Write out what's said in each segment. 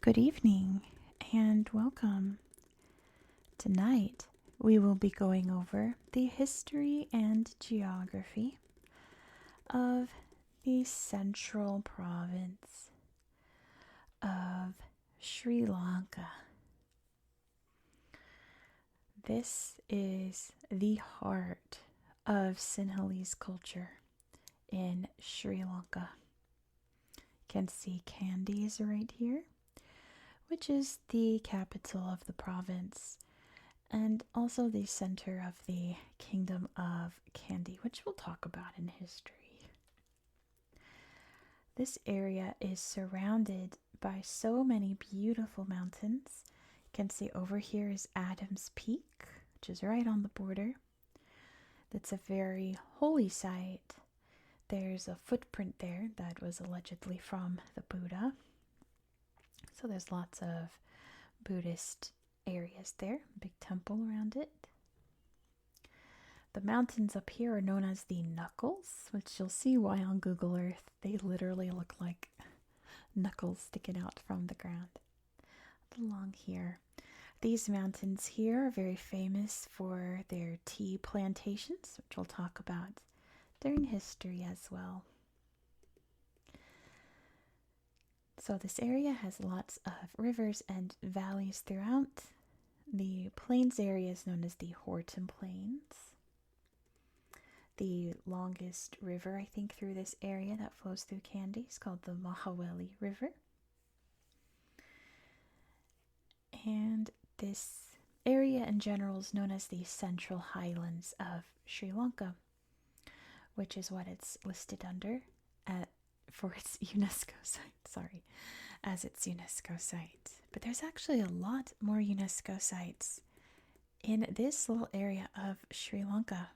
Good evening and welcome. Tonight we will be going over the history and geography of the central province of Sri Lanka. This is the heart of Sinhalese culture in Sri Lanka. You can see Kandi's right here, which is the capital of the province and also the center of the Kingdom of Kandy, which we'll talk about in history. This area is surrounded by so many beautiful mountains. You can see over here is Adams Peak, which is right on the border. That's a very holy site. There's a footprint there that was allegedly from the Buddha. So there's lots of Buddhist areas there, big temple around it. The mountains up here are known as the Knuckles, which you'll see why on Google Earth. They literally look like knuckles sticking out from the ground. Along here, these mountains here are very famous for their tea plantations, which we'll talk about during history as well. So this area has lots of rivers and valleys throughout. The plains area is known as the Horton Plains. The longest river, I think, through this area that flows through Kandy is called the Mahaweli River. And this area in general is known as the Central Highlands of Sri Lanka, which is what it's listed under for its UNESCO site, as its UNESCO site. But there's actually a lot more UNESCO sites in this little area of Sri Lanka.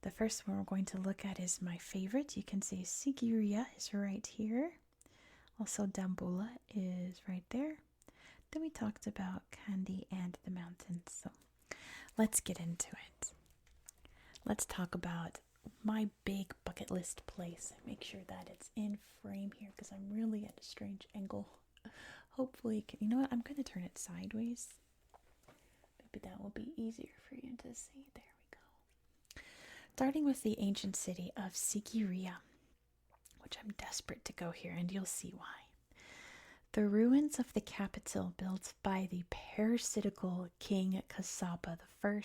The first one we're going to look at is my favorite. You can see Sigiriya is right here. Also Dambulla is right there. Then we talked about Kandy and the mountains. So let's get into it. Let's talk about my big bucket list place. Make sure that it's in frame here because I'm really at a strange angle. Hopefully, you know what? I'm going to turn it sideways. Maybe that will be easier for you to see. There we go. Starting with the ancient city of Sigiriya, which I'm desperate to go here, and you'll see why. The ruins of the capital built by the parasitical King Kassapa I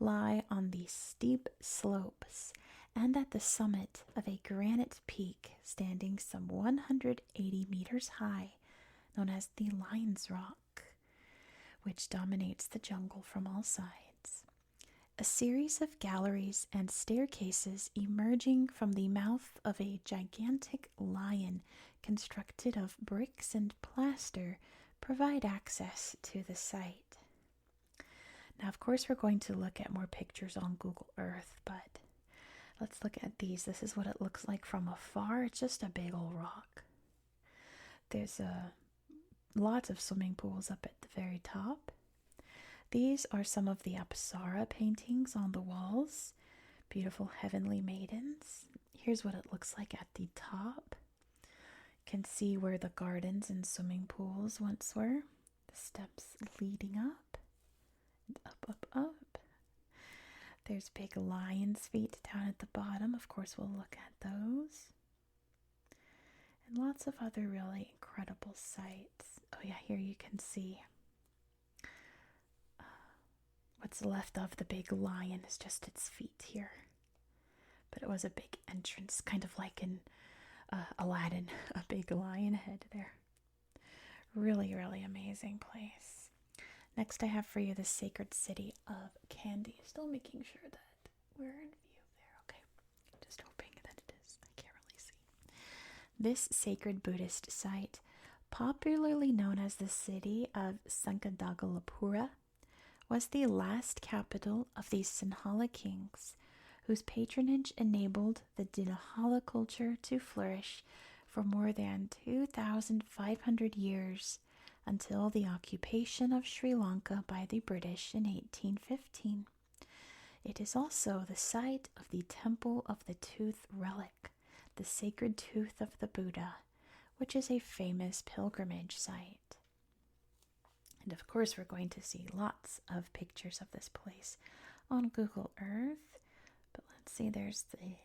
lie on the steep slopes and at the summit of a granite peak standing some 180 meters high, known as the Lion's Rock, which dominates the jungle from all sides. A series of galleries and staircases emerging from the mouth of a gigantic lion constructed of bricks and plaster provide access to the site. Now, of course, we're going to look at more pictures on Google Earth, but let's look at these. This is what it looks like from afar. It's just a big old rock. There's lots of swimming pools up at the very top. These are some of the Apsara paintings on the walls. Beautiful heavenly maidens. Here's what it looks like at the top. You can see where the gardens and swimming pools once were. The steps leading up. Up. There's big lion's feet down at the bottom. Of course, we'll look at those. And lots of other really incredible sights. Oh yeah, here you can see what's left of the big lion is just its feet here. But it was a big entrance, kind of like in Aladdin, a big lion head there. Really, really amazing place. Next I have for you the sacred city of Kandy. Still making sure that we're in view there. Okay, just hoping that it is. I can't really see. This sacred Buddhist site, popularly known as the city of Sankhadagalapura, was the last capital of the Sinhala kings, whose patronage enabled the Dinhala culture to flourish for more than 2,500 years until the occupation of Sri Lanka by the British in 1815. It is also the site of the Temple of the Tooth Relic, the sacred tooth of the Buddha, which is a famous pilgrimage site. And of course, we're going to see lots of pictures of this place on Google Earth. But let's see, there's the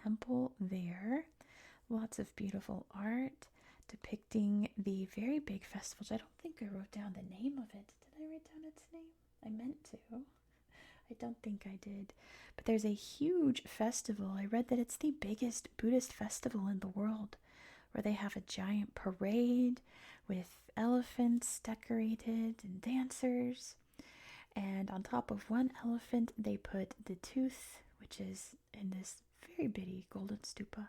temple there. Lots of beautiful art depicting the very big festivals. I don't think I wrote down the name of it. Did I write down its name? I meant to. I don't think I did. But there's a huge festival. I read that it's the biggest Buddhist festival in the world, where they have a giant parade with elephants decorated and dancers. And on top of one elephant, they put the tooth, which is in this very bitty golden stupa,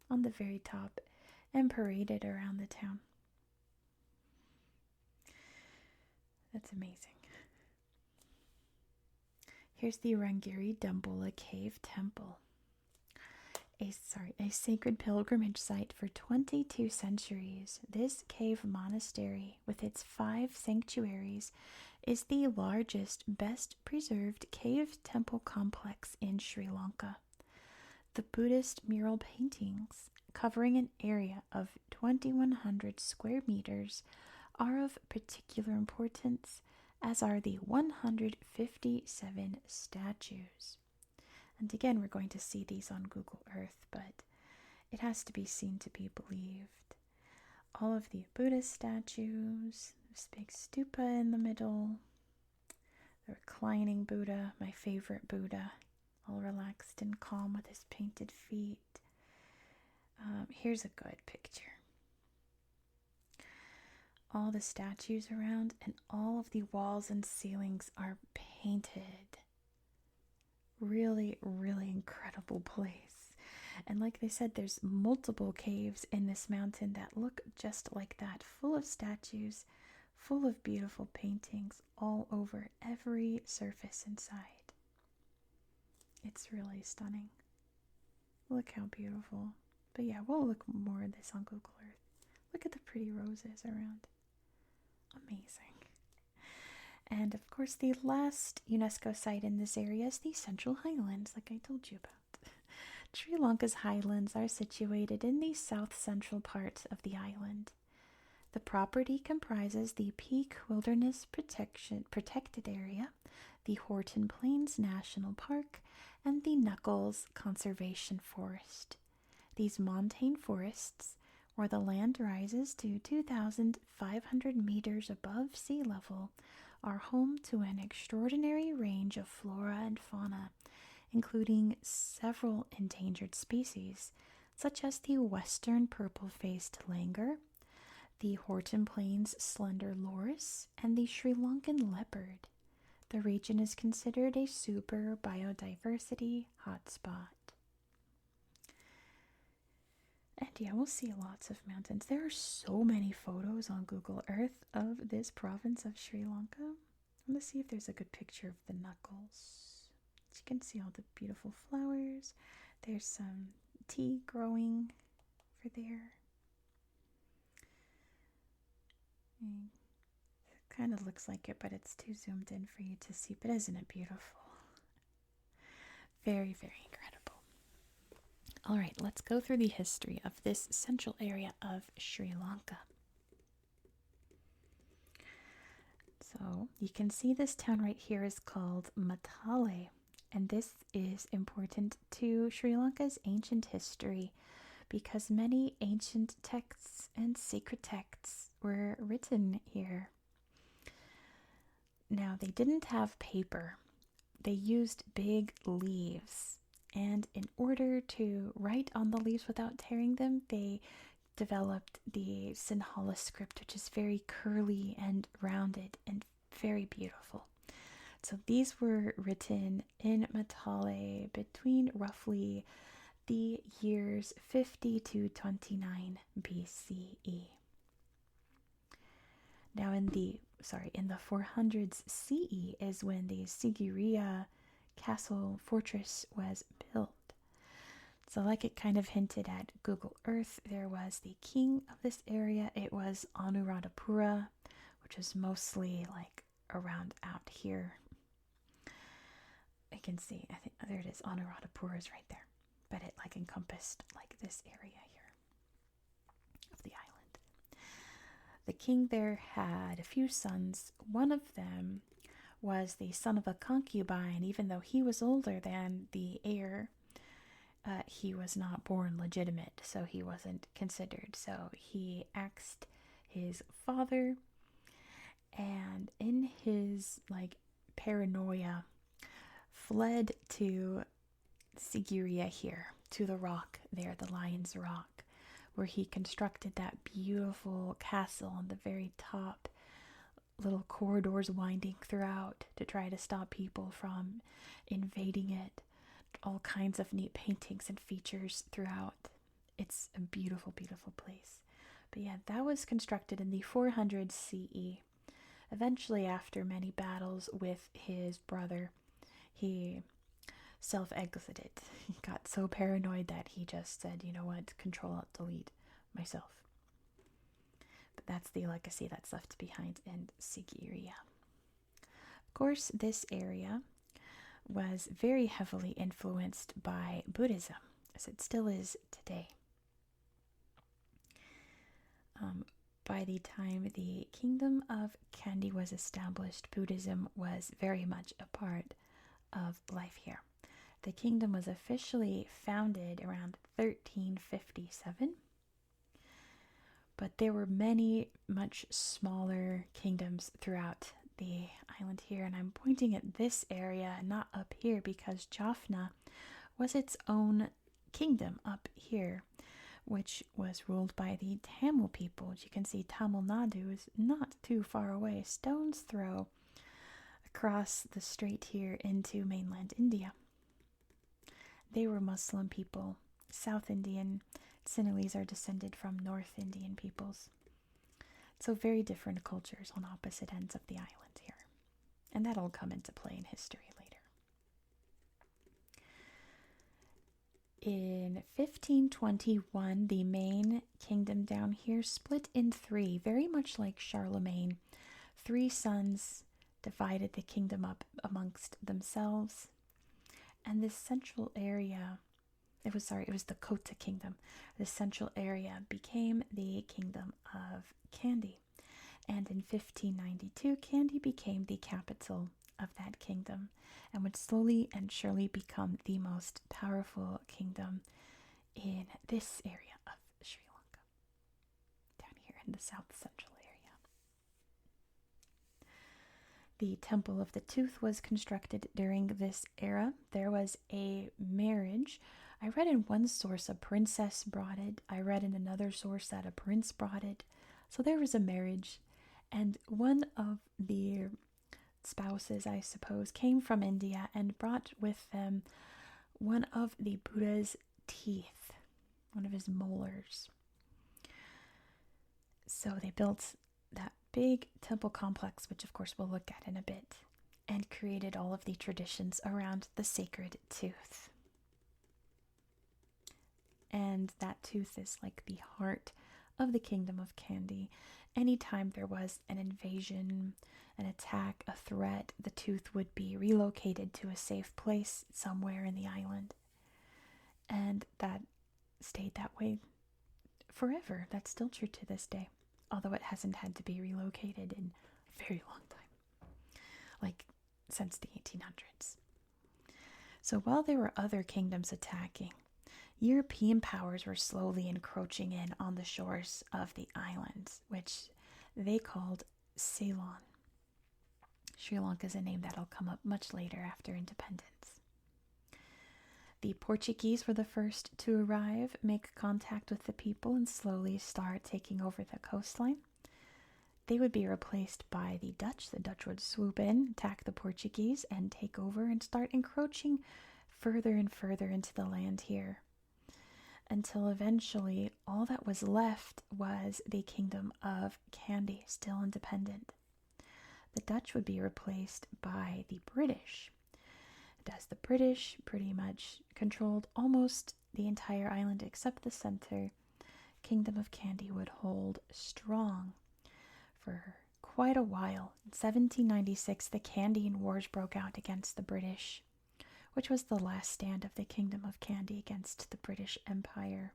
on the very top and paraded around the town. That's amazing. Here's the Rangiri Dambola Cave Temple. A sacred pilgrimage site for 22 centuries. This cave monastery, with its 5 sanctuaries, is the largest, best preserved cave temple complex in Sri Lanka. The Buddhist mural paintings, covering an area of 2,100 square meters, are of particular importance, as are the 157 statues. And again, we're going to see these on Google Earth, but it has to be seen to be believed. All of the Buddhist statues, this big stupa in the middle, the reclining Buddha, my favorite Buddha, all relaxed and calm with his painted feet. Here's a good picture. All the statues around, and all of the walls and ceilings are painted. Really, really incredible place. And like they said, there's multiple caves in this mountain that look just like that, full of statues, full of beautiful paintings all over every surface inside. It's really stunning. Look how beautiful. But yeah, we'll look more at this on Google Earth. Look at the pretty roses around. Amazing. And of course, the last UNESCO site in this area is the Central Highlands, like I told you about. Sri Lanka's highlands are situated in the south-central part of the island. The property comprises the Peak Wilderness Protected Area, the Horton Plains National Park, and the Knuckles Conservation Forest. These montane forests, where the land rises to 2,500 meters above sea level, are home to an extraordinary range of flora and fauna, including several endangered species, such as the western purple-faced langur, the Horton Plains slender loris, and the Sri Lankan leopard. The region is considered a super biodiversity hotspot. And yeah, we'll see lots of mountains. There are so many photos on Google Earth of this province of Sri Lanka. I'm going to see if there's a good picture of the Knuckles. You can see all the beautiful flowers. There's some tea growing over there. It kind of looks like it, but it's too zoomed in for you to see. But isn't it beautiful? Very, very incredible. All right, let's go through the history of this central area of Sri Lanka. So you can see this town right here is called Matale, and this is important to Sri Lanka's ancient history because many ancient texts and sacred texts were written here. Now, they didn't have paper. They used big leaves. And in order to write on the leaves without tearing them, they developed the Sinhala script, which is very curly and rounded and very beautiful. So these were written in Matale between roughly the years 50 to 29 BCE. Now in the 400s CE is when the Sigiriya castle fortress was built. So like it kind of hinted at Google Earth, there was the king of this area. It was Anuradhapura, which is mostly like around out here. I can see, I think there it is, Anuradhapura is right there. But it like encompassed like this area here of the island. The king there had a few sons. One of them was the son of a concubine. Even though he was older than the heir, he was not born legitimate, so he wasn't considered. So he axed his father, and in his paranoia, fled to Sigiriya here, to the rock there, the Lion's Rock, where he constructed that beautiful castle on the very top, little corridors winding throughout to try to stop people from invading it. All kinds of neat paintings and features throughout. It's a beautiful, beautiful place. But yeah, that was constructed in the 400 CE. Eventually, after many battles with his brother, he self-exited. He got so paranoid that he just said, you know what, Control-Alt-Delete myself. But that's the legacy that's left behind in Sigiriya. Of course, this area was very heavily influenced by Buddhism, as it still is today. By the time the Kingdom of Kandy was established, Buddhism was very much a part of life here. The kingdom was officially founded around 1357, but there were many much smaller kingdoms throughout the island here, and I'm pointing at this area, not up here, because Jaffna was its own kingdom up here, which was ruled by the Tamil people. As you can see, Tamil Nadu is not too far away, stone's throw across the strait here into mainland India. They were Muslim people. South Indian Sinhalese are descended from North Indian peoples. So very different cultures on opposite ends of the island here. And that'll come into play in history later. In 1521, the main kingdom down here split in three, very much like Charlemagne. 3 sons divided the kingdom up amongst themselves. And this central area, it was the Kota kingdom. The central area became the kingdom of Kandy. And in 1592, Kandy became the capital of that kingdom and would slowly and surely become the most powerful kingdom in this area of Sri Lanka, down here in the south central area. The Temple of the Tooth was constructed during this era. There was a marriage. I read in one source a princess brought it. I read in another source that a prince brought it. So there was a marriage, and one of the spouses, I suppose, came from India and brought with them one of the Buddha's teeth, one of his molars. So they built that big temple complex, which of course we'll look at in a bit, and created all of the traditions around the sacred tooth. And that tooth is like the heart of the kingdom of Kandy. Anytime there was an invasion, an attack, a threat, the tooth would be relocated to a safe place somewhere in the island. And that stayed that way forever. That's still true to this day, although it hasn't had to be relocated in a very long time, like since the 1800s. So while there were other kingdoms attacking, European powers were slowly encroaching in on the shores of the islands, which they called Ceylon. Sri Lanka is a name that'll come up much later after independence. The Portuguese were the first to arrive, make contact with the people, and slowly start taking over the coastline. They would be replaced by the Dutch. The Dutch would swoop in, attack the Portuguese, and take over and start encroaching further and further into the land here, until eventually all that was left was the kingdom of Kandy, still independent. The Dutch would be replaced by the British. As the British pretty much controlled almost the entire island except the center, Kingdom of Kandy would hold strong for quite a while. In 1796, the Kandyan Wars broke out against the British, which was the last stand of the Kingdom of Kandy against the British Empire.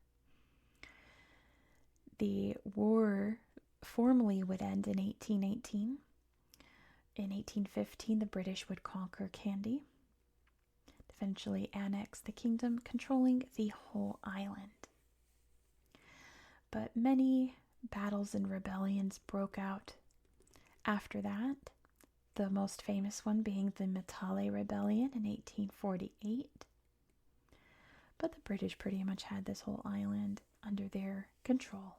The war formally would end in 1818. In 1815, the British would conquer Kandy, eventually annex the kingdom, controlling the whole island. But many battles and rebellions broke out after that, the most famous one being the Matale Rebellion in 1848. But the British pretty much had this whole island under their control.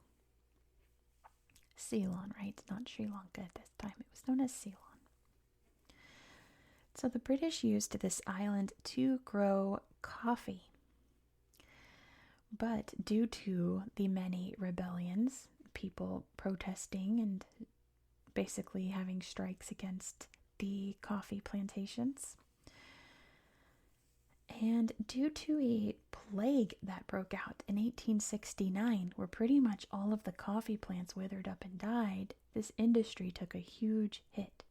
Ceylon, right? Not Sri Lanka at this time. It was known as Ceylon. So the British used this island to grow coffee. But due to the many rebellions, people protesting and basically having strikes against the coffee plantations, and due to a plague that broke out in 1869, where pretty much all of the coffee plants withered up and died, this industry took a huge hit.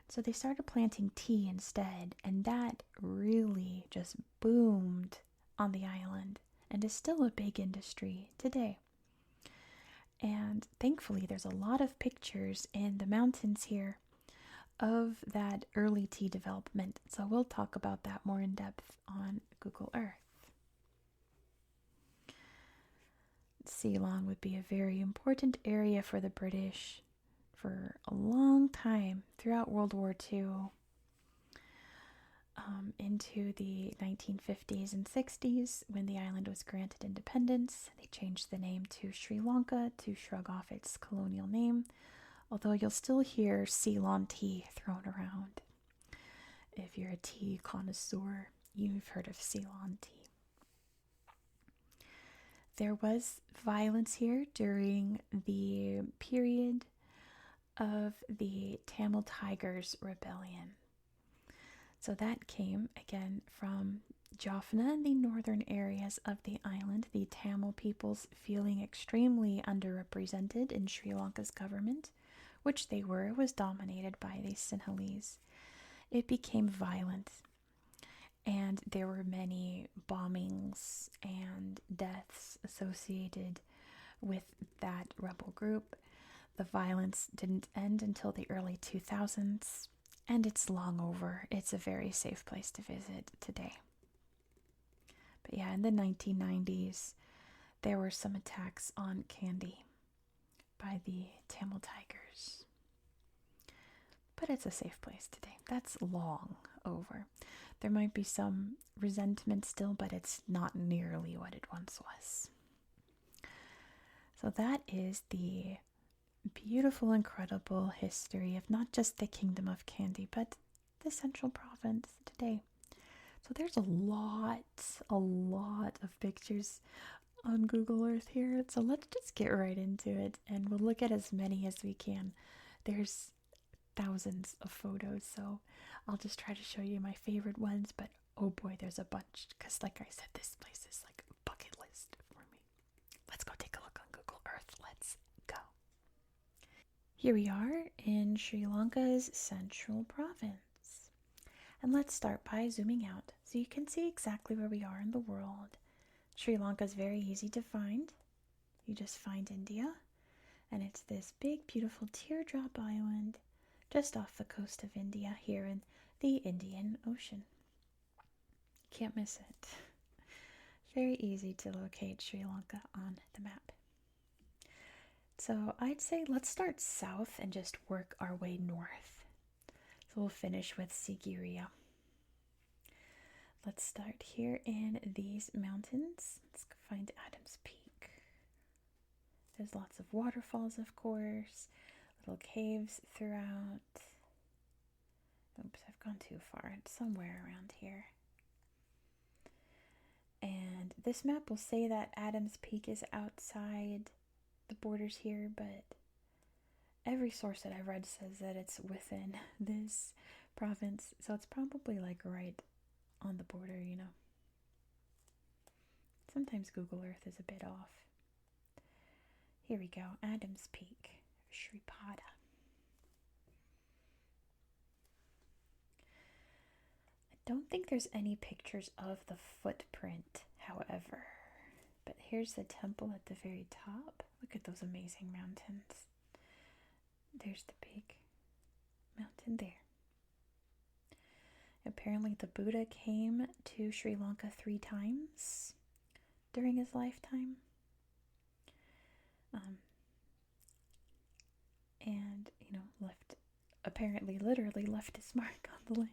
So they started planting tea instead, and that really just boomed on the island and is still a big industry today. And thankfully, there's a lot of pictures in the mountains here of that early tea development. So we'll talk about that more in depth on Google Earth. Ceylon would be a very important area for the British for a long time throughout World War II, into the 1950s and 60s when the island was granted independence. They changed the name to Sri Lanka to shrug off its colonial name, although you'll still hear Ceylon tea thrown around. If you're a tea connoisseur, you've heard of Ceylon tea. There was violence here during the period of the Tamil Tigers Rebellion. So that came again from Jaffna and the northern areas of the island, the Tamil peoples feeling extremely underrepresented in Sri Lanka's government, which they were. It was dominated by the Sinhalese. It became violent, and there were many bombings and deaths associated with that rebel group. The violence didn't end until the early 2000s, and it's long over. It's a very safe place to visit today. But yeah, in the 1990s, there were some attacks on Kandy by the Tamil Tigers. But it's a safe place today. That's long over. There might be some resentment still, but it's not nearly what it once was. So that is the beautiful, incredible history of not just the Kingdom of Kandy, but the Central Province today. So there's a lot of pictures on Google Earth here. So let's just get right into it, and we'll look at as many as we can. There's thousands of photos, so I'll just try to show you my favorite ones, but oh boy, there's a bunch, because like I said, this place is like a bucket list for me. Let's go take a look on Google Earth. Let's go. Here we are in Sri Lanka's Central Province. And let's start by zooming out so you can see exactly where we are in the world. Sri Lanka is very easy to find. You just find India, and it's this big, beautiful teardrop island just off the coast of India here in the Indian Ocean. Can't miss it. Very easy to locate Sri Lanka on the map. So I'd say let's start south and just work our way north. So we'll finish with Sigiriya. Let's start here in these mountains. Let's find Adams Peak. There's lots of waterfalls, of course, little caves throughout. Oops, I've gone too far. It's somewhere around here. And this map will say that Adams Peak is outside the borders here, but every source that I've read says that it's within this province, so it's probably like right on the border, you know. Sometimes Google Earth is a bit off. Here we go, Adams Peak, Shripada. I don't think there's any pictures of the footprint, however. But here's the temple at the very top. Look at those amazing mountains. There's the big mountain there. Apparently the Buddha came to Sri Lanka 3 times during his lifetime. And, apparently literally left his mark on the land.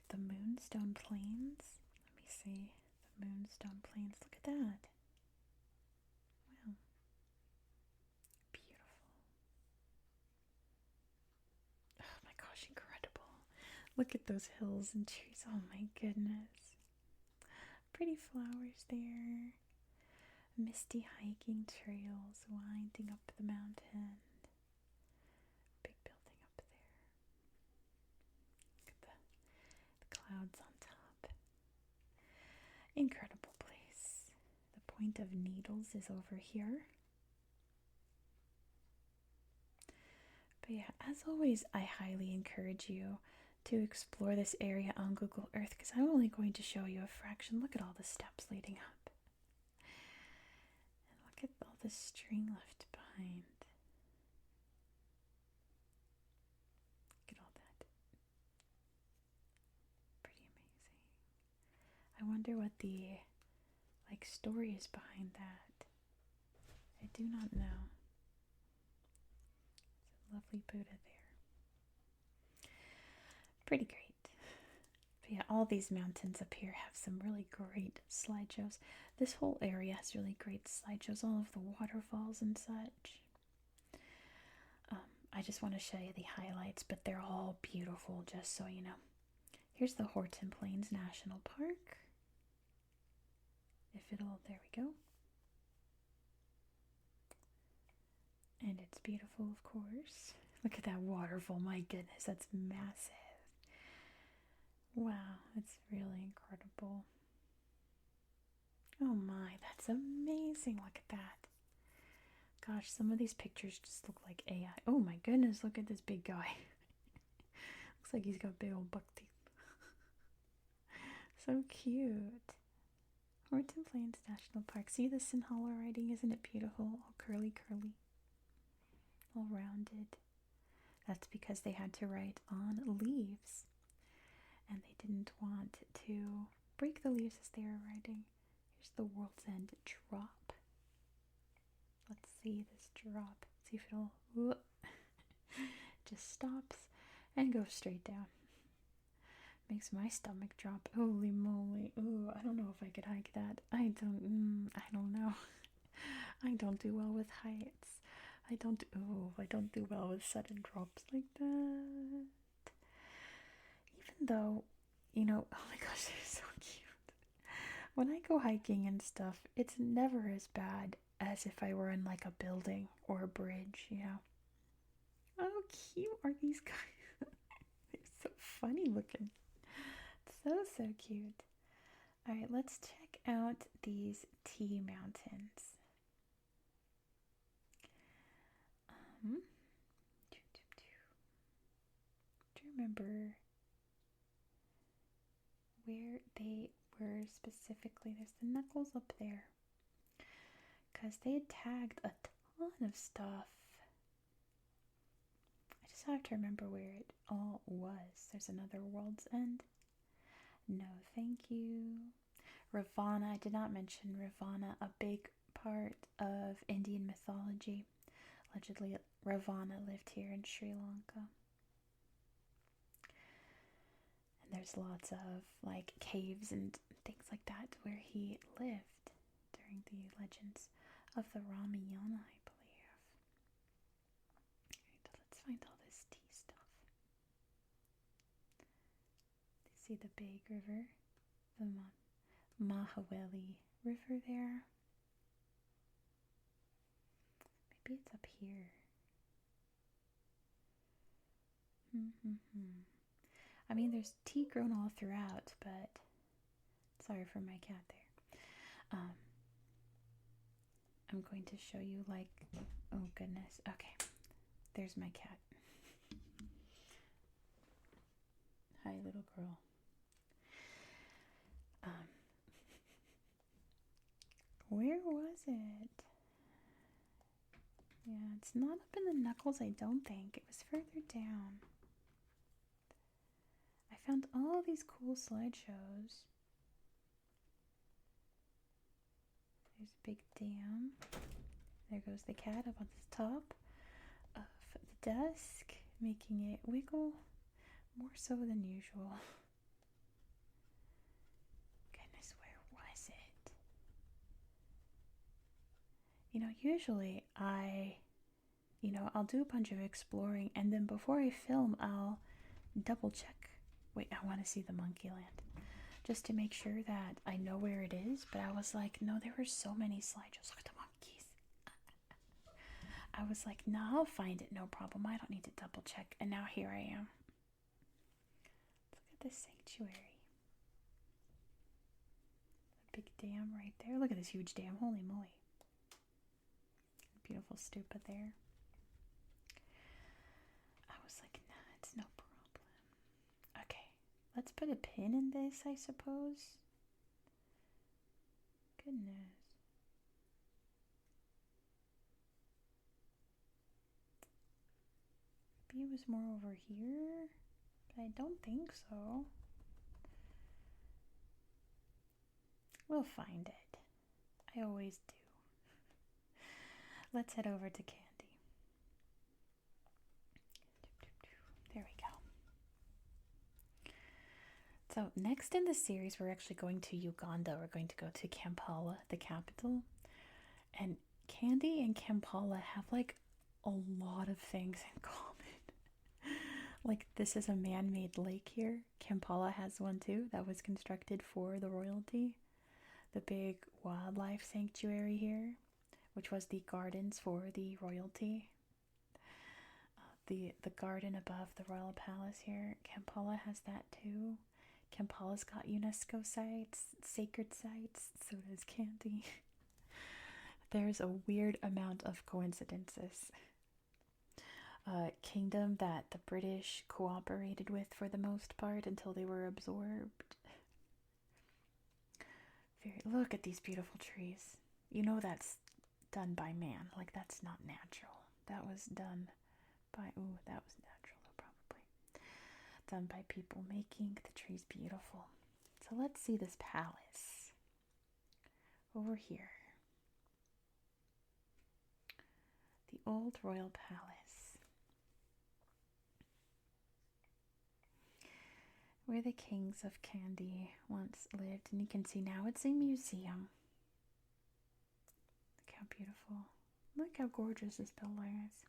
The Moonstone Plains. Let me see. The Moonstone Plains. Look at that. Wow. Beautiful. Oh my gosh, incredible. Look at those hills and trees. Oh my goodness. Pretty flowers there. Misty hiking trails winding up the mountain. Big building up there. Look at the clouds on top. Incredible place. The Point of Needles is over here. But yeah, as always, I highly encourage you to explore this area on Google Earth because I'm only going to show you a fraction. Look at all the steps leading up. Look at all the string left behind. Look at all that. Pretty amazing. I wonder what the story is behind that. I do not know. There's a lovely Buddha there. Pretty great. But yeah, all these mountains up here have some really great slideshows. This whole area has really great slideshows, all of the waterfalls and such. I just want to show you the highlights, but they're all beautiful, just so you know. Here's the Horton Plains National Park. There we go. And it's beautiful, of course. Look at that waterfall, my goodness, that's massive. Wow, it's really incredible. Oh my, that's amazing. Look at that. Gosh, some of these pictures just look like AI. Oh my goodness, look at this big guy. Looks like he's got big old buck teeth. So cute. Horton Plains National Park. See the Sinhala writing? Isn't it beautiful? All curly, all rounded. That's because they had to write on leaves. And they didn't want to break the leaves as they were writing. Here's the World's End drop. Let's see this drop. See if it'll just stops and goes straight down. Makes my stomach drop. Holy moly. Ooh, I don't know if I could hike that. I don't know. I don't do well with heights. I don't do well with sudden drops like that. Even though, oh my gosh, they're so cute. When I go hiking and stuff, it's never as bad as if I were in a building or a bridge, How cute are these guys? They're so funny looking. So cute. Alright, let's check out these tea mountains. Do you remember where they were specifically? There's the knuckles up there. Because they had tagged a ton of stuff. I just have to remember where it all was. There's another World's End. No, thank you. Ravana, I did not mention Ravana, a big part of Indian mythology. Allegedly, Ravana lived here in Sri Lanka. And there's lots of caves and things like that where he lived during the legends of the Ramayana, I believe. Alright, let's find all this tea stuff. See the big river, the Mahaweli River there. Maybe it's up here. I mean, there's tea grown all throughout, but sorry for my cat there. I'm going to show you oh goodness. Okay, there's my cat. Hi, little girl. Where was it? Yeah, it's not up in the knuckles, I don't think. It was further down. I found all these cool slideshows. There's a big dam. There goes the cat up on the top of the desk, making it wiggle more so than usual. Goodness, where was it? Usually I'll do a bunch of exploring, and then before I film, I'll double check. Wait, I want to see the monkey land. Just to make sure that I know where it is, but I was like, no, there were so many slideshows. Look at the monkeys. I was like, no, I'll find it, no problem. I don't need to double check. And now here I am. Look at this sanctuary. A big dam right there. Look at this huge dam. Holy moly. Beautiful stupa there. I was like, nah, it's no problem. Okay, let's put a pin in this, I suppose. Goodness. Maybe it was more over here, but I don't think so. We'll find it. I always do. Let's head over to Candy. There we go. So next in the series, we're actually going to Uganda. We're going to go to Kampala, the capital. And Candy and Kampala have like a lot of things in common. Like, this is a man-made lake here. Kampala has one too that was constructed for the royalty. The big wildlife sanctuary here, which was the gardens for the royalty. The garden above the royal palace here, Kampala has that too. Kampala's got UNESCO sites, sacred sites, so does Candy. There's a weird amount of coincidences. Kingdom that the British cooperated with for the most part until they were absorbed. Look at these beautiful trees. That's done by man. Like, that's not natural. That was done by, that was natural probably. Done by people making the trees beautiful. So let's see this palace. Over here. The old royal palace. Where the kings of Candy once lived. And you can see now it's a museum. Look how beautiful. Look how gorgeous this building is.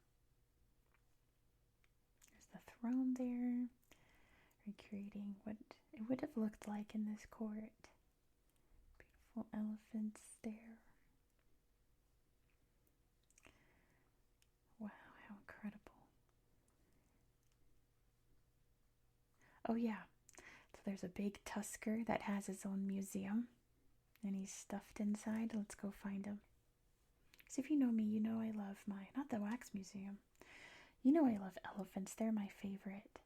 There's the throne there. Recreating what it would have looked like in this court. Beautiful elephants there. Wow, how incredible. Oh yeah. So there's a big tusker that has his own museum, and he's stuffed inside. Let's go find him. So if you know me, you know I love not the wax museum. You know I love elephants. They're my favorite.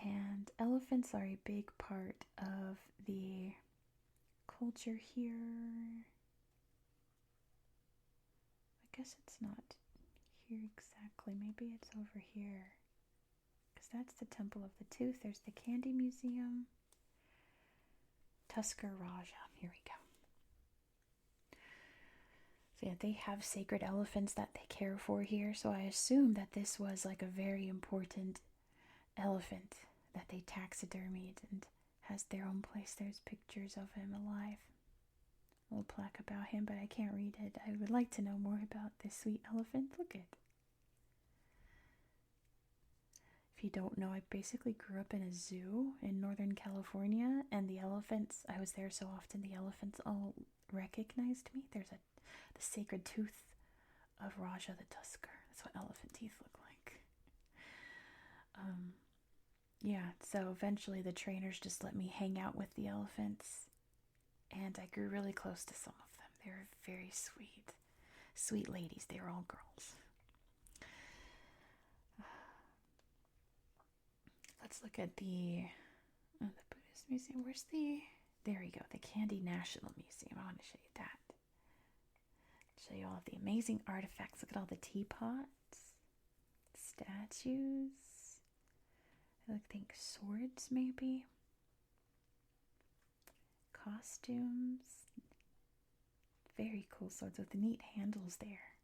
And elephants are a big part of the culture here. I guess it's not here exactly. Maybe it's over here. That's the Temple of the Tooth. There's the Candy Museum. Tusker Raja. Here we go. So yeah, they have sacred elephants that they care for here. So I assume that this was like a very important elephant that they taxidermied and has their own place. There's pictures of him alive. A little plaque about him, but I can't read it. I would like to know more about this sweet elephant. Look at it. If you don't know, I basically grew up in a zoo in Northern California, and the elephants, I was there so often, the elephants all recognized me. There's the sacred tooth of Raja the Tusker. That's what elephant teeth look like. Yeah, so eventually the trainers just let me hang out with the elephants, and I grew really close to some of them. They were very sweet ladies. They were all girls. Let's look at the Buddhist Museum. There we go, the Candy National Museum. I want to show you that. Show you all of the amazing artifacts. Look at all the teapots, statues. I think swords, maybe. Costumes. Very cool swords with the neat handles there.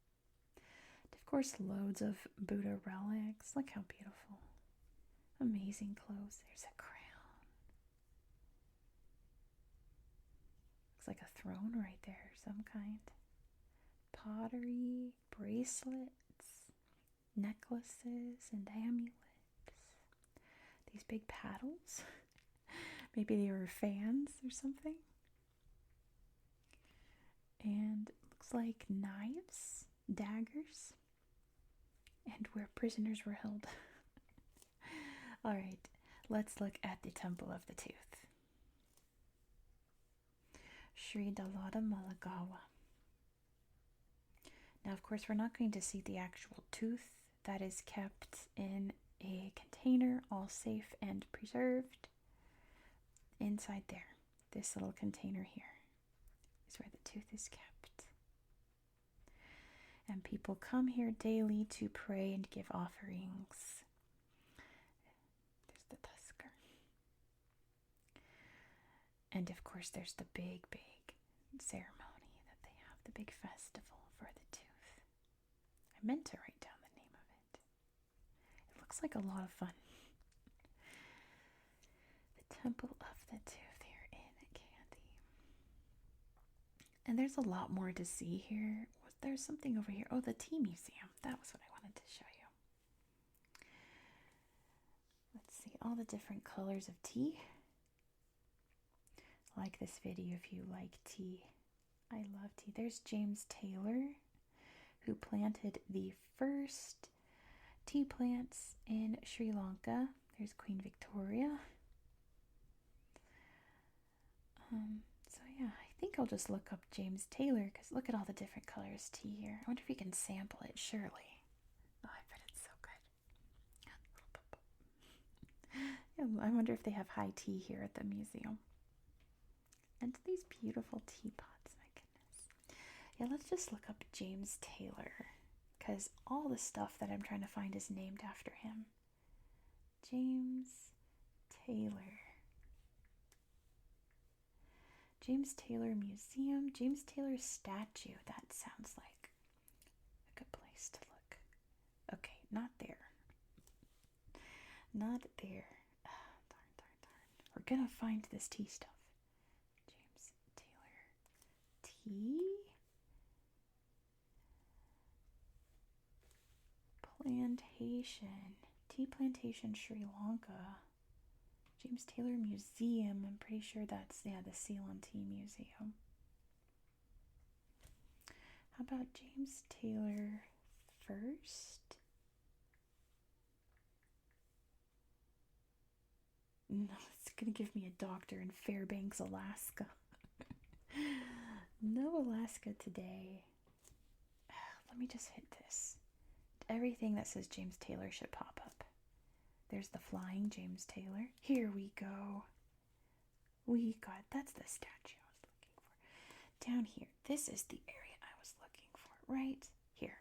And of course, loads of Buddha relics. Look how beautiful. Amazing clothes. There's a crown. Looks like a throne right there, some kind. Pottery, bracelets, necklaces, and amulets. These big paddles. Maybe they were fans or something. And it looks like knives, daggers, and where prisoners were held. All right, let's look at the Temple of the Tooth. Sri Dalada Malagawa. Now, of course, we're not going to see the actual tooth. That is kept in a container, all safe and preserved. Inside there, this little container here is where the tooth is kept. And people come here daily to pray and give offerings. There's the tusker. And of course, there's the big ceremony that they have, the big festival for the tooth. I meant to write down the name of it. It looks like a lot of fun. The Temple of the Tooth here in Kandy. And there's a lot more to see here. There's something over here. Oh, the tea museum. That was what I wanted to show you. Let's see all the different colors of tea. Like this video if you like tea. I love tea. There's James Taylor, who planted the first tea plants in Sri Lanka. There's Queen Victoria. So yeah, I think I'll just look up James Taylor, because look at all the different colors tea here. I wonder if you can sample it, surely. Oh, I bet it's so good. Yeah, I wonder if they have high tea here at the museum. And these beautiful teapots, my goodness. Yeah, let's just look up James Taylor, because all the stuff that I'm trying to find is named after him. James Taylor. James Taylor Museum. James Taylor statue. That sounds like a good place to look. Okay, not there. Not there. Darn. We're gonna find this tea stuff. James Taylor. Tea? Plantation. Tea plantation, Sri Lanka. James Taylor Museum. I'm pretty sure that's, the Ceylon Tea Museum. How about James Taylor first? No, it's going to give me a doctor in Fairbanks, Alaska. No Alaska today. Let me just hit this. Everything that says James Taylor should pop up. There's the flying James Taylor. Here we go. That's the statue I was looking for. Down here, this is the area I was looking for, right here.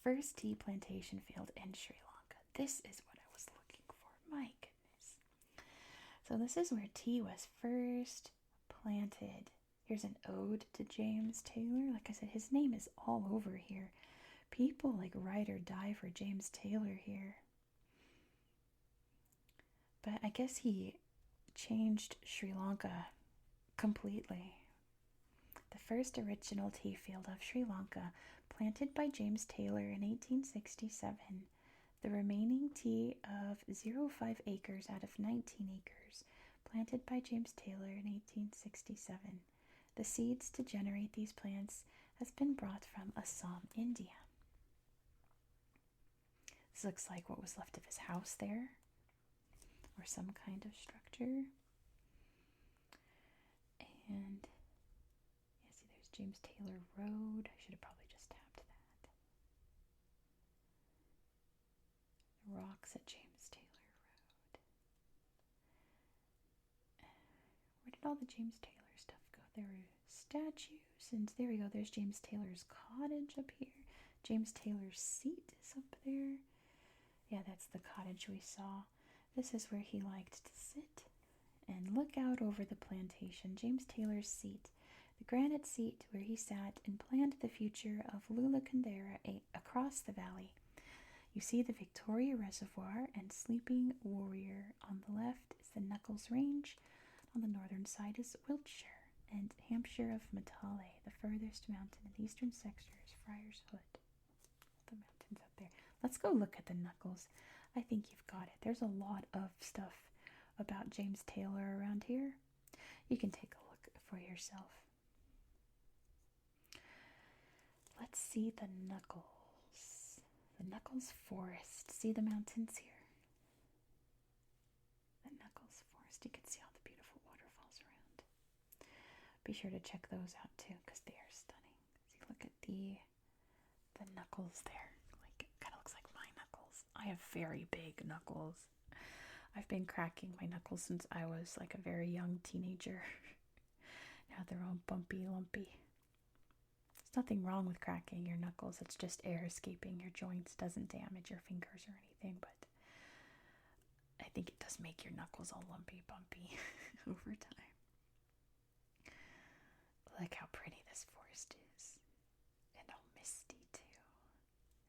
First tea plantation field in Sri Lanka. This is what I was looking for, my goodness. So this is where tea was first planted. Here's an ode to James Taylor. Like I said, his name is all over here. People like ride or die for James Taylor here. But I guess he changed Sri Lanka completely. The first original tea field of Sri Lanka, planted by James Taylor in 1867. The remaining tea of 0.5 acres out of 19 acres, planted by James Taylor in 1867. The seeds to generate these plants has been brought from Assam, India. This looks like what was left of his house there, or some kind of structure. And yeah, see, there's James Taylor Road. I should have probably just tapped that. The rocks at James Taylor Road. Where did all the James Taylor stuff go? There were statues. And there we go. There's James Taylor's cottage up here. James Taylor's seat is up there. Yeah, that's the cottage we saw. This is where he liked to sit and look out over the plantation. James Taylor's seat, the granite seat where he sat and planned the future of Lulakandera across the valley. You see the Victoria Reservoir and Sleeping Warrior. On the left is the Knuckles Range. On the northern side is Wiltshire and Hampshire of Matale. The furthest mountain in the eastern sector is Friar's Hood. The mountains up there. Let's go look at the Knuckles. I think you've got it. There's a lot of stuff about James Taylor around here. You can take a look for yourself. Let's see the Knuckles. The Knuckles Forest. See the mountains here? The Knuckles Forest. You can see all the beautiful waterfalls around. Be sure to check those out too, because they are stunning. See, look at the knuckles there. Like, it kind of looks like my knuckles. I have very big knuckles. I've been cracking my knuckles since I was like a very young teenager. Now they're all bumpy, lumpy. There's nothing wrong with cracking your knuckles. It's just air escaping your joints. Doesn't damage your fingers or anything, but I think it does make your knuckles all lumpy, bumpy over time. Look how pretty this forest is. And all misty too.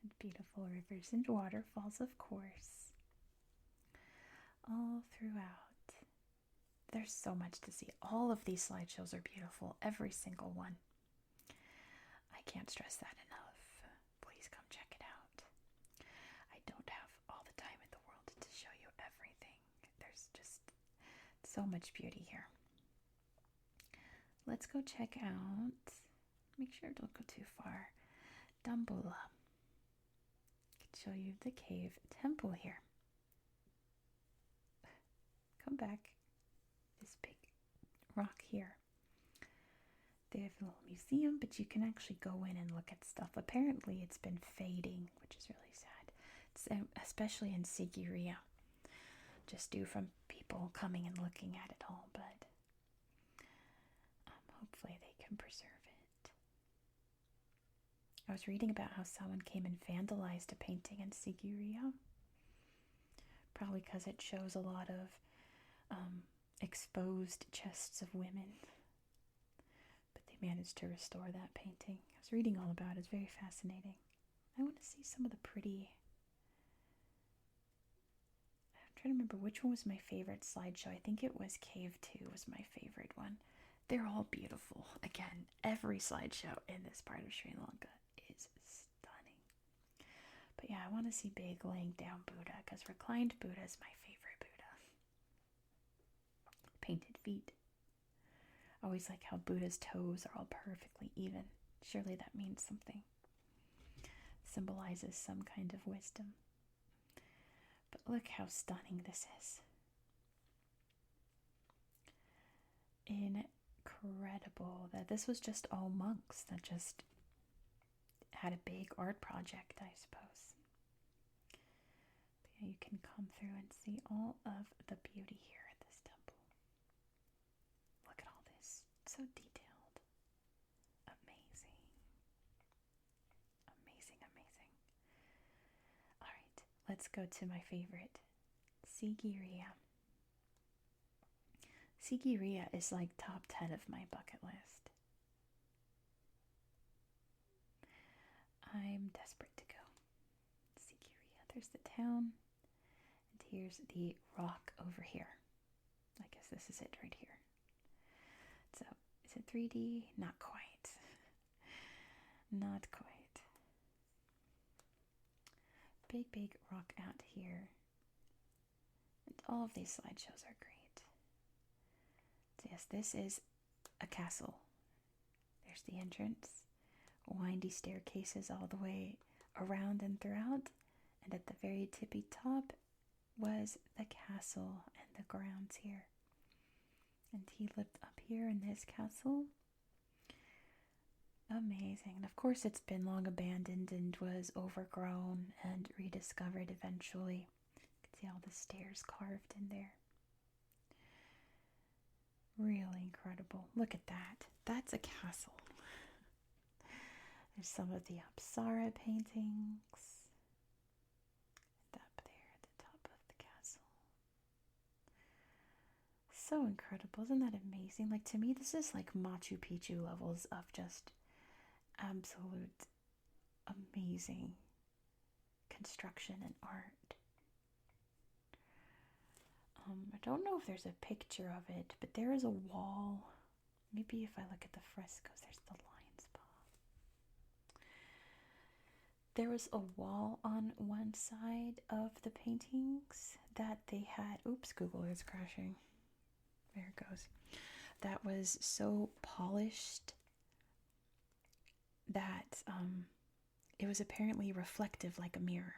And beautiful rivers and waterfalls, of course. All throughout. There's so much to see. All of these slideshows are beautiful. Every single one. I can't stress that enough. Please come check it out. I don't have all the time in the world to show you everything. There's just so much beauty here. Let's go check out, make sure don't go too far, Dambola. I can show you the cave temple here. Come back. This big rock here. They have a little museum, but you can actually go in and look at stuff. Apparently it's been fading, which is really sad. It's, especially in Sigiriya. Just due from people coming and looking at it all, but hopefully they can preserve it. I was reading about how someone came and vandalized a painting in Sigiriya. Probably because it shows a lot of exposed chests of women. Managed to restore that painting. I was reading all about it. It's very fascinating. I want to see some of the pretty... I'm trying to remember which one was my favorite slideshow. I think it was Cave 2 was my favorite one. They're all beautiful. Again, every slideshow in this part of Sri Lanka is stunning. But yeah, I want to see big laying down Buddha because reclined Buddha is my favorite Buddha. Painted feet. I always like how Buddha's toes are all perfectly even. Surely that means something. Symbolizes some kind of wisdom. But look how stunning this is. Incredible that this was just all monks that just had a big art project, I suppose. But yeah, you can come through and see all of the beauty here at this temple. Look at all this. So detailed. Amazing. Amazing, amazing. Alright, let's go to my favorite. Sigiriya. Sigiriya is like top 10 of my bucket list. I'm desperate to go. Sigiriya. There's the town. And here's the rock over here. I guess this is it right here. So, is it 3D? Not quite. Not quite. Big, big rock out here. And all of these slideshows are great. So yes, this is a castle. There's the entrance. Windy staircases all the way around and throughout. And at the very tippy top was the castle and the grounds here. And he lived up here in this castle. Amazing. And of course it's been long abandoned and was overgrown and rediscovered eventually. You can see all the stairs carved in there. Really incredible. Look at that. That's a castle. There's some of the Apsara paintings. And up there at the top of the castle. So incredible. Isn't that amazing? Like, to me, this is like Machu Picchu levels of just absolute amazing construction and art. I don't know if there's a picture of it, but there is a wall. Maybe if I look at the frescoes, there's the lion's paw. There was a wall on one side of the paintings that they had. Oops, Google is crashing. There it goes. That was so polished that it was apparently reflective like a mirror.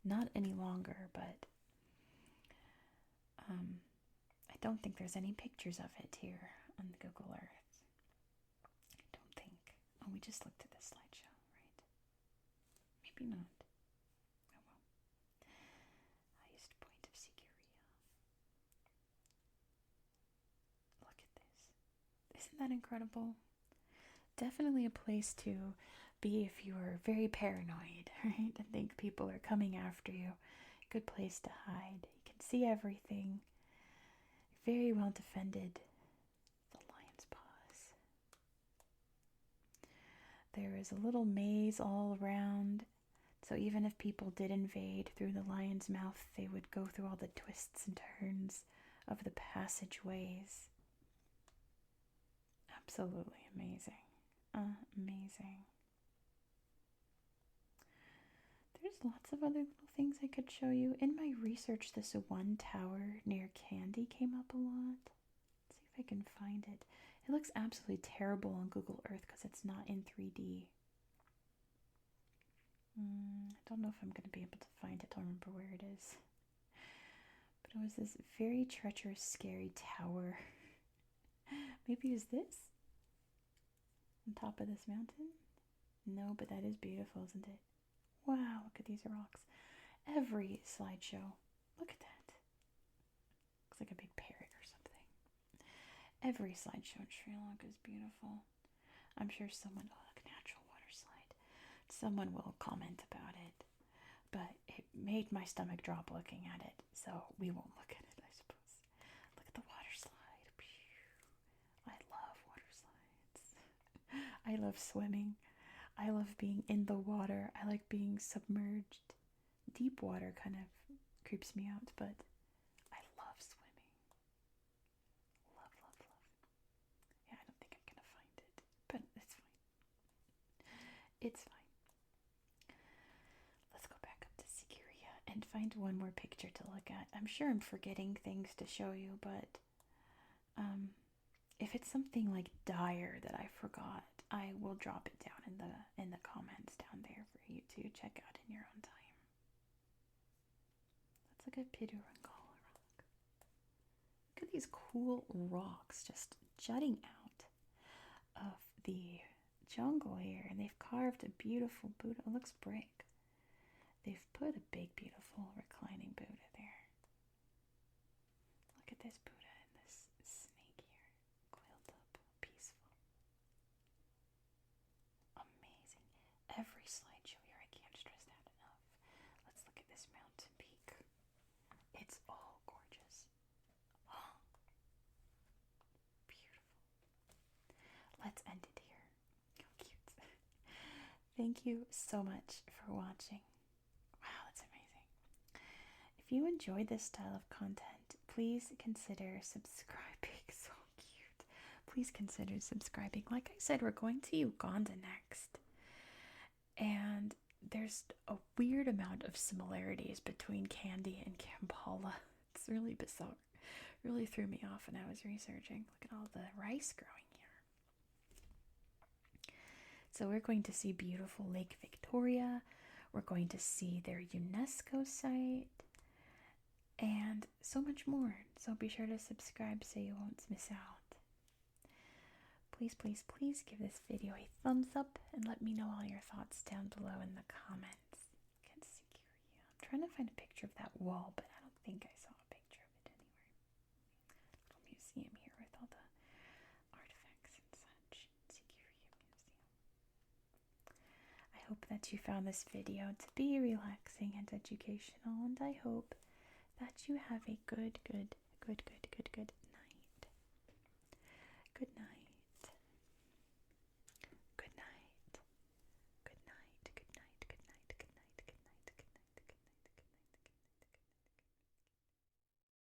Not any longer, but I don't think there's any pictures of it here on the Google Earth. I don't think. Oh, we just looked at this slideshow, right? Maybe not. Oh well. Highest point of Sigiriya. Look at this. Isn't that incredible? Definitely a place to be if you are very paranoid, right? And think people are coming after you. Good place to hide. You can see everything. Very well defended. The lion's paws. There is a little maze all around. So even if people did invade through the lion's mouth, they would go through all the twists and turns of the passageways. Absolutely amazing. Amazing. There's lots of other little things I could show you. In my research, this one tower near Kandy came up a lot. Let's see if I can find it. It looks absolutely terrible on Google Earth because it's not in 3D. I don't know if I'm going to be able to find it. I don't remember where it is. But it was this very treacherous, scary tower. Maybe it's this? On top of this mountain? No, but that is beautiful, isn't it? Wow, look at these rocks. Every slideshow. Look at that. Looks like a big parrot or something. Every slideshow in Sri Lanka is beautiful. I'm sure someone, oh, look, natural water slide. Someone will comment about it. But it made my stomach drop looking at it, so we won't look at it, I suppose. Look at the water slide. I love water slides. I love swimming. I love being in the water. I like being submerged. Deep water kind of creeps me out, but I love swimming. Love, love, love. Yeah, I don't think I'm going to find it, but it's fine. It's fine. Let's go back up to Sigiriya and find one more picture to look at. I'm sure I'm forgetting things to show you, but if it's something like dire that I forgot, I will drop it down in the comments down there for you to check out in your own time. Let's look at Pidurangala rock. Look at these cool rocks just jutting out of the jungle here, and they've carved a beautiful Buddha. It looks brick. They've put a big, beautiful reclining Buddha there. Look at this Buddha. Every slideshow here, I can't stress that enough. Let's look at this mountain peak. It's all gorgeous. Oh, beautiful. Let's end it here. How cute. Thank you so much for watching. Wow, that's amazing. If you enjoyed this style of content, please consider subscribing. So cute. Please consider subscribing. Like I said, we're going to Uganda next. And there's a weird amount of similarities between Kandy and Kampala. It's really bizarre. Really threw me off when I was researching. Look at all the rice growing here. So we're going to see beautiful Lake Victoria. We're going to see their UNESCO site. And so much more. So be sure to subscribe so you won't miss out. Please, please, please give this video a thumbs up and let me know all your thoughts down below in the comments. Look at Sigiriya. I'm trying to find a picture of that wall, but I don't think I saw a picture of it anywhere. Little museum hope that you found this video to be relaxing and educational, and I hope that you have a good